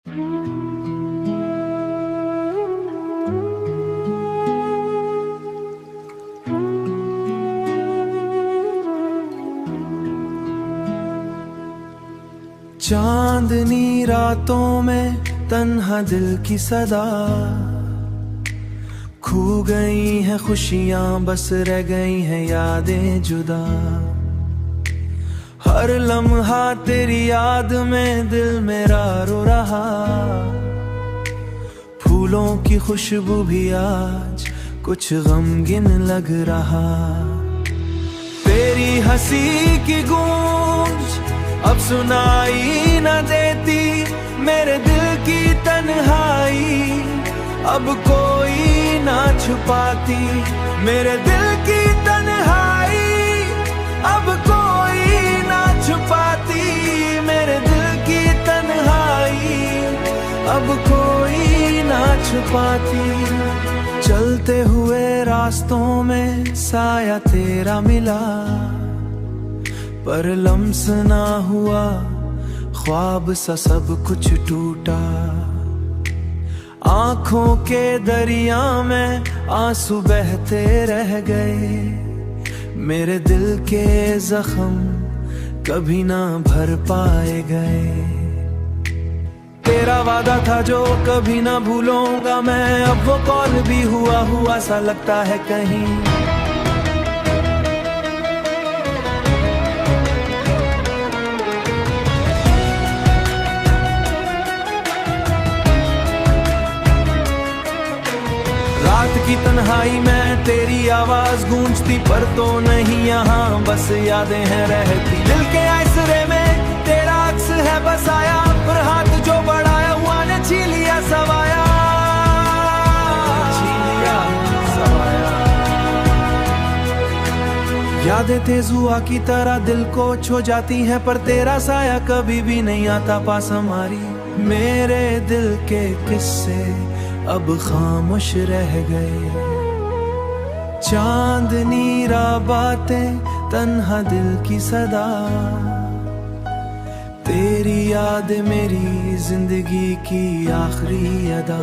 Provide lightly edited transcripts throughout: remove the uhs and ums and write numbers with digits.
चांदनी रातों में तन्हा दिल की सदा, खो गई हैं खुशियां बस रह गई हैं यादें जुदा। हर लम्हा तेरी याद में दिल मेरा रो रहा, फूलों की खुशबू भी आज कुछ गमगीन लग रहा। तेरी हंसी की गूंज अब सुनाई न देती, मेरे दिल की तन्हाई अब कोई ना छुपाती। मेरे दिल की तन्हाई अब कोई ना छुपाती, मेरे दिल की तन्हाई अब कोई ना छुपाती। चलते हुए रास्तों में साया तेरा मिला, पर लम्स ना हुआ ख्वाब सा सब कुछ टूटा। आंखों के दरिया में आंसू बहते रह गए, मेरे दिल के जख्म कभी ना भर पाए गए। तेरा वादा था जो कभी ना भूलूंगा मैं, अब वो कॉल भी हुआ सा लगता है कहीं। रात की तन्हाई में तेरी आवाज गूंजती, पर तो नहीं यहाँ बस यादें हैं रहती। दिल के आसरे में तेरा अक्स है बसाया, पर हाथ जो बढ़ाया हुआ ने छीन लिया सवाया। यादें तेज हुआ की तरह दिल को छो जाती हैं, पर तेरा साया कभी भी नहीं आता पास हमारी। मेरे दिल के किस्से अब खामोश रह गए, चांदनी राबातें तन्हा दिल की सदा। तेरी याद मेरी जिंदगी की आखिरी अदा।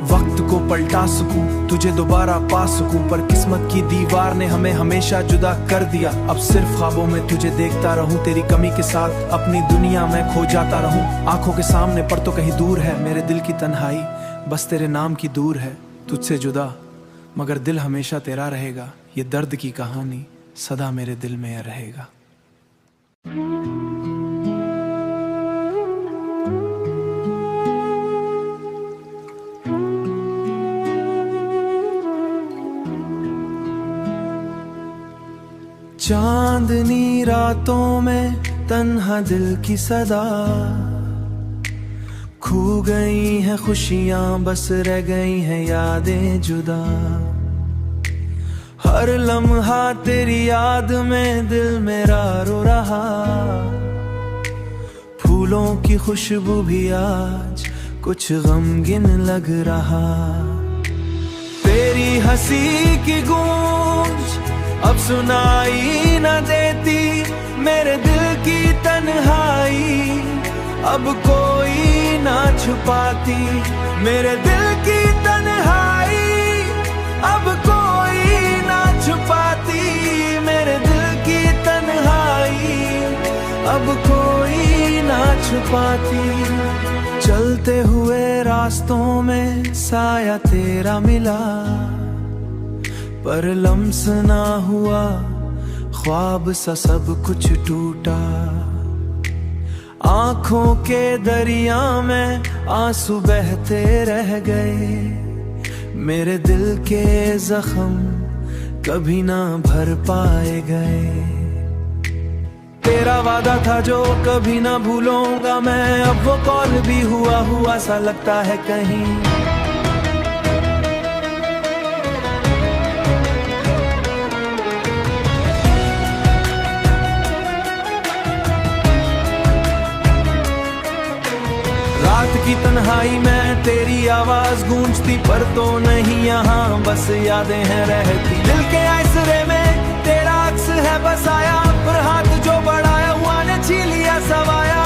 वक्त को पलटा सकूं, तुझे दोबारा पा सकूं, पर किस्मत की दीवार ने हमें हमेशा जुदा कर दिया। अब सिर्फ ख्वाबों में तुझे देखता रहूं, तेरी कमी के साथ अपनी दुनिया में खो जाता रहूं। आंखों के सामने पर तो कहीं दूर है मेरे दिल की तन्हाई, बस तेरे नाम की दूर है तुझसे जुदा, मगर दिल हमेशा तेरा रहेगा। ये दर्द की कहानी सदा मेरे दिल में रहेगा। चांदनी रातों में तन्हा दिल की सदा, खो गई हैं खुशियां बस रह गई हैं यादें जुदा। हर लम्हा तेरी याद में दिल मेरा रो रहा, फूलों की खुशबू भी आज कुछ गमगीन लग रहा। तेरी हंसी की गूंज अब सुनाई न देती, मेरे दिल की तन्हाई अब कोई ना छुपाती। मेरे दिल की तन्हाई अब कोई ना छुपाती, मेरे दिल की तन्हाई अब कोई ना छुपाती। चलते हुए रास्तों में साया तेरा मिला, पर लम्स ना हुआ ख्वाब सा सब कुछ टूटा। आंखों के दरिया में आंसू बहते रह गए, मेरे दिल के जख्म कभी ना भर पाए गए। तेरा वादा था जो कभी ना भूलूंगा मैं, अब वो कॉल भी हुआ सा लगता है कहीं। रात की तन्हाई में तेरी आवाज गूंजती, पर तो नहीं यहाँ बस यादें हैं रहती। दिल के आसरे में तेरा अक्स है बसाया, पर हाथ जो बढ़ाया हुआ ने छीन लिया सवाया।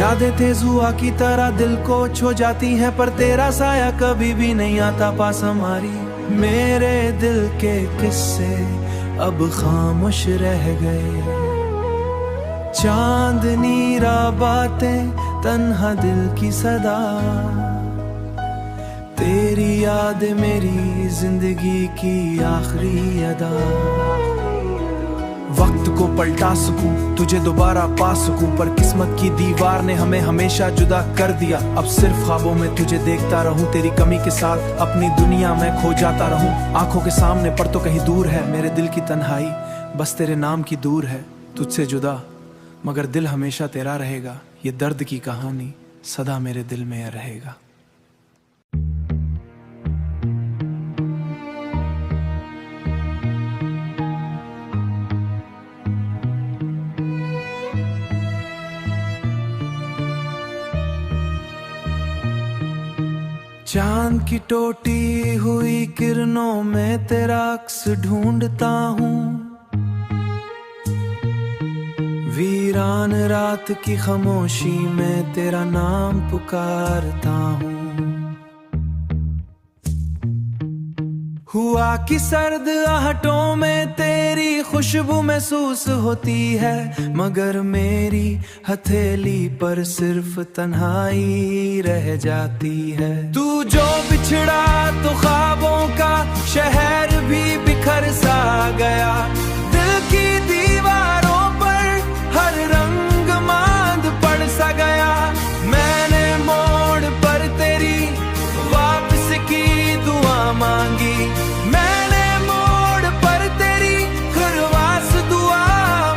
यादें तेज हुआ की तरह दिल को छो जाती हैं, पर तेरा साया कभी भी नहीं आता पास हमारी। मेरे दिल के किस्से अब खामोश रह गए, चांदनी राह बातें तन्हा दिल की सदा। तेरी याद मेरी जिंदगी की आखिरी अदा। वक्त को पलटा सकूं, तुझे दोबारा पा सकूं, पर किस्मत की दीवार ने हमें हमेशा जुदा कर दिया। अब सिर्फ ख्वाबों में तुझे देखता रहूं, तेरी कमी के साथ अपनी दुनिया में खो जाता रहूं। आंखों के सामने पर तो कहीं दूर है मेरे दिल की तन्हाई, बस तेरे नाम की दूर है तुझसे जुदा, मगर दिल हमेशा तेरा रहेगा। ये दर्द की कहानी सदा मेरे दिल में रहेगा। चांद की टूटी हुई किरणों में तेरा अक्स ढूंढता हूँ, वीरान रात की खामोशी में तेरा नाम पुकारता हूँ। हुआ कि सर्द आहटों में तेरी खुशबू महसूस होती है, मगर मेरी हथेली पर सिर्फ तन्हाई रह जाती है। तू जो बिछड़ा तो ख्वाबों का शहर भी बिखर सा गया, दिल की दीवारों पर हर रंग मांद पड़ सा गया। मैंने मोड़ पर तेरी वापस की दुआ मांगी, मैंने मोड़ पर तेरी खरवास दुआ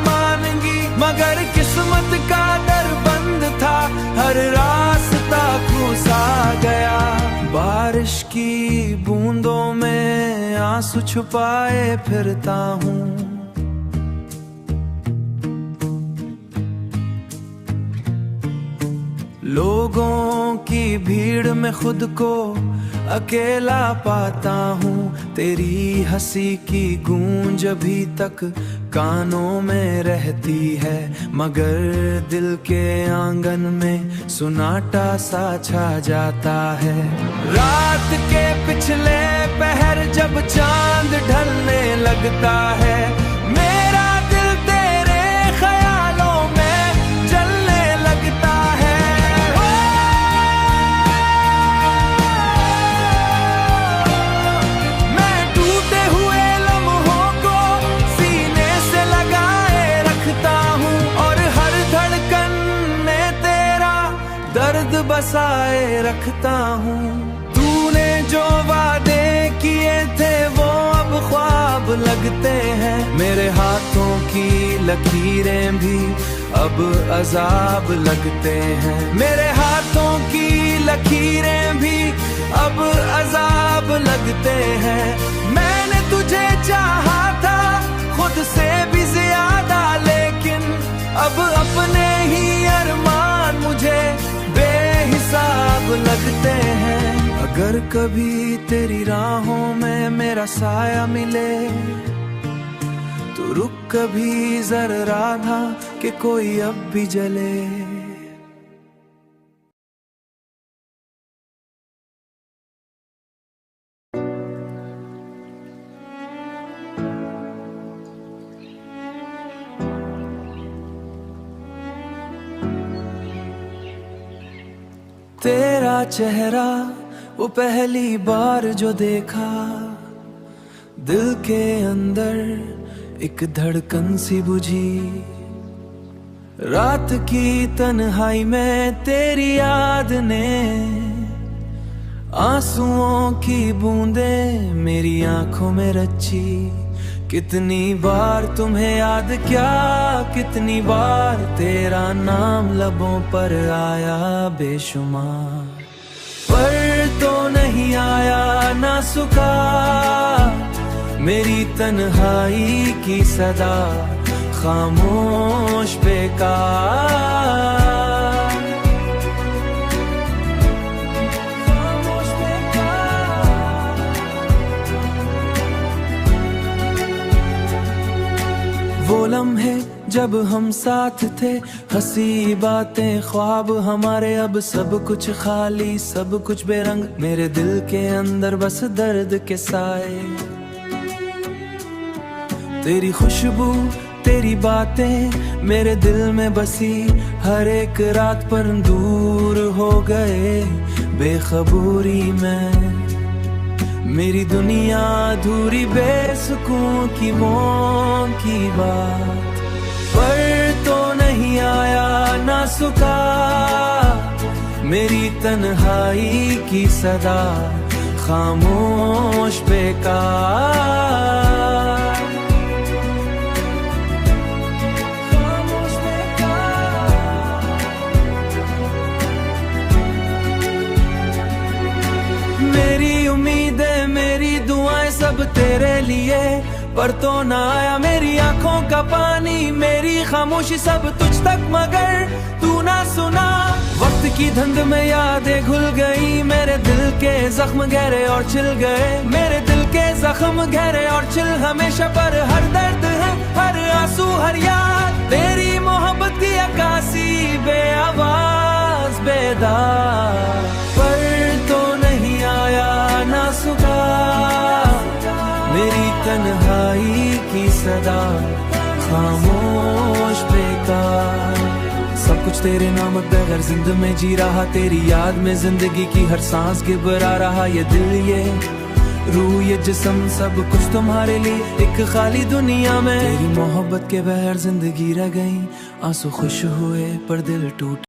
मांगी, मगर किस्मत का दर बंद था, हर रास्ता खुसा गया। बारिश की बूंदों में आंसू छुपाए फिरता हूँ, लोगों की भीड़ में खुद को अकेला पाता हूँ। तेरी हंसी की गूंज अभी तक कानों में रहती है, मगर दिल के आंगन में सुनाटा सा छा जाता है। रात के पिछले पहर जब चांद ढलने लगता है, मेरा दिल तेरे ख्यालों में जलने लगता है। दर्द बसाए रखता हूँ, तूने जो वादे किए थे वो अब ख्वाब लगते हैं। मेरे हाथों की लकीरें भी अब अजाब लगते हैं, मेरे हाथों की लकीरें भी अब अजाब लगते हैं। मैंने तुझे चाहा था खुद से भी ज्यादा, लेकिन अब अपने ही अरमान मुझे बेहिसाब लगते हैं। अगर कभी तेरी राहों में मेरा साया मिले, तो रुक कभी जरा राधा कि कोई अब भी जले। तेरा चेहरा वो पहली बार जो देखा, दिल के अंदर एक धड़कन सी बुझी। रात की तन्हाई में तेरी याद ने आंसुओं की बूंदें मेरी आंखों में रची। कितनी बार तुम्हें याद क्या, कितनी बार तेरा नाम लबों पर आया बेशुमार, पर तो नहीं आया ना सुखा मेरी तन्हाई की सदा, खामोश बेकार। वो लम्हे जब हम साथ थे, हंसी बातें ख्वाब हमारे, अब सब कुछ खाली सब कुछ बेरंग, मेरे दिल के अंदर बस दर्द के साए। तेरी खुशबू तेरी बातें मेरे दिल में बसी, हर एक रात पर दूर हो गए बेखबूरी में। मेरी दुनिया अधूरी बेसुकून की मौन की बात, पर तो नहीं आया ना सुका मेरी तन्हाई की सदा, खामोश बेकार। मेरी उम्मीदें मेरी दुआएं सब तेरे लिए, पर तो ना आया मेरी आंखों का पानी, मेरी खामोशी सब तुझ तक मगर तू ना सुना। वक्त की धुंध में यादें घुल गई, मेरे दिल के जख्म गहरे और छिल गए, मेरे दिल के जख्म गहरे और छिल हमेशा, पर हर दर्द है हर आंसू हर याद, तेरी मोहब्बत की अक्कासी बेआवाज बेदार, पर तो नहीं आया ना सुखा मेरी तन्हाई की सदा, खामोश बेकार। सब कुछ तेरे नाम बगैर जिंद में जी रहा, तेरी याद में जिंदगी की हर सांस घबरा रहा, ये दिल ये रूह ये जिस्म सब कुछ तुम्हारे लिए, एक खाली दुनिया में तेरी मोहब्बत के बगैर जिंदगी रह गई, आंसू खुश हुए पर दिल टूट।